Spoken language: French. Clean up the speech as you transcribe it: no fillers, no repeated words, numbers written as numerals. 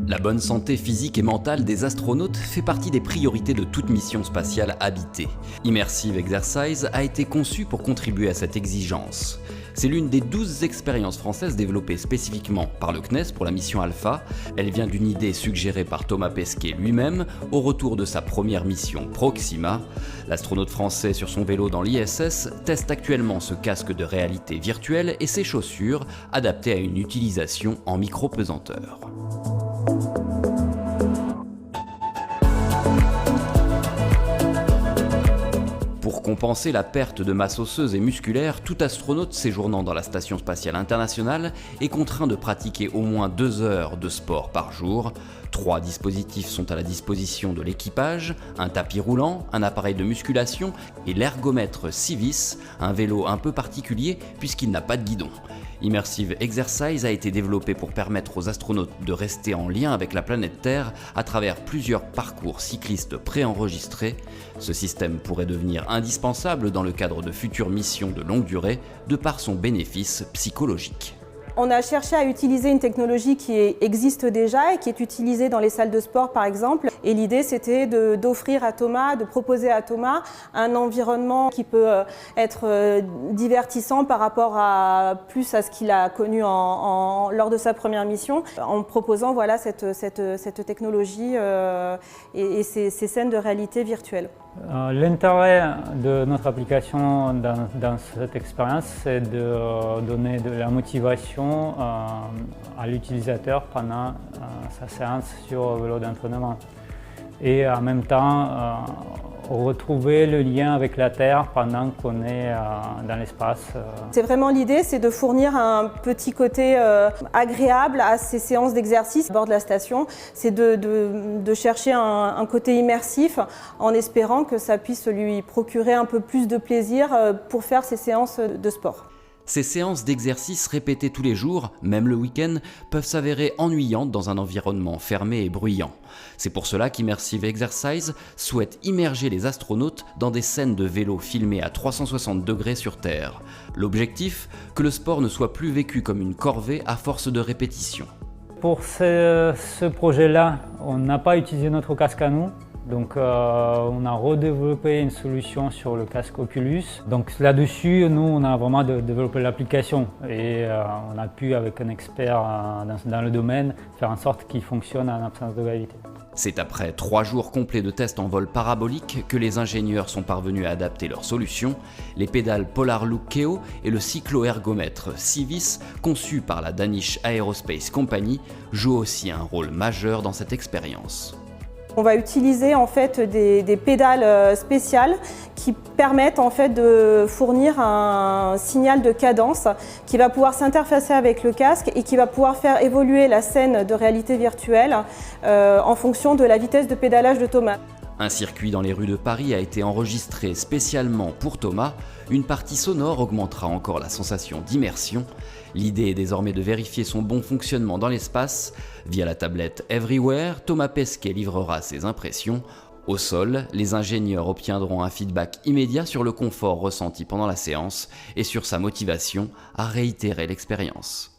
La bonne santé physique et mentale des astronautes fait partie des priorités de toute mission spatiale habitée. Immersive Exercise a été conçue pour contribuer à cette exigence. C'est l'une des 12 expériences françaises développées spécifiquement par le CNES pour la mission Alpha. Elle vient d'une idée suggérée par Thomas Pesquet lui-même au retour de sa première mission Proxima. L'astronaute français sur son vélo dans l'ISS teste actuellement ce casque de réalité virtuelle et ses chaussures adaptées à une utilisation en micro-pesanteur. Pour compenser la perte de masse osseuse et musculaire, tout astronaute séjournant dans la Station spatiale internationale est contraint de pratiquer au moins 2 heures de sport par jour. 3 dispositifs sont à la disposition de l'équipage, un tapis roulant, un appareil de musculation et l'ergomètre Civis, un vélo un peu particulier puisqu'il n'a pas de guidon. Immersive Exercise a été développé pour permettre aux astronautes de rester en lien avec la planète Terre à travers plusieurs parcours cyclistes préenregistrés. Ce système pourrait devenir indispensable dans le cadre de futures missions de longue durée, de par son bénéfice psychologique. On a cherché à utiliser une technologie qui existe déjà et qui est utilisée dans les salles de sport par exemple. Et l'idée c'était d'offrir à Thomas, de proposer à Thomas un environnement qui peut être divertissant par rapport à ce qu'il a connu lors de sa première mission, en proposant voilà, cette technologie et ces scènes de réalité virtuelle. L'intérêt de notre application dans cette expérience, c'est de donner de la motivation à l'utilisateur pendant sa séance sur vélo d'entraînement. Et en même temps, retrouver le lien avec la Terre pendant qu'on est dans l'espace. C'est vraiment l'idée, c'est de fournir un petit côté agréable à ces séances d'exercice à bord de la station. C'est de chercher un côté immersif en espérant que ça puisse lui procurer un peu plus de plaisir pour faire ces séances de sport. Ces séances d'exercice répétées tous les jours, même le week-end, peuvent s'avérer ennuyantes dans un environnement fermé et bruyant. C'est pour cela qu'Immersive Exercise souhaite immerger les astronautes dans des scènes de vélo filmées à 360 degrés sur Terre. L'objectif, que le sport ne soit plus vécu comme une corvée à force de répétition. Pour ce projet-là, on n'a pas utilisé notre casque à nous. Donc on a redéveloppé une solution sur le casque Oculus. Donc là-dessus, nous, on a vraiment développé l'application et on a pu, avec un expert dans le domaine, faire en sorte qu'il fonctionne en absence de gravité. C'est après 3 jours complets de tests en vol parabolique que les ingénieurs sont parvenus à adapter leur solution. Les pédales Polarlook Keo et le cyclo-ergomètre Civis, conçus par la Danish Aerospace Company, jouent aussi un rôle majeur dans cette expérience. On va utiliser en fait des pédales spéciales qui permettent en fait de fournir un signal de cadence qui va pouvoir s'interfacer avec le casque et qui va pouvoir faire évoluer la scène de réalité virtuelle en fonction de la vitesse de pédalage de Thomas. Un circuit dans les rues de Paris a été enregistré spécialement pour Thomas. Une partie sonore augmentera encore la sensation d'immersion. L'idée est désormais de vérifier son bon fonctionnement dans l'espace. Via la tablette Everywhere, Thomas Pesquet livrera ses impressions. Au sol, les ingénieurs obtiendront un feedback immédiat sur le confort ressenti pendant la séance et sur sa motivation à réitérer l'expérience.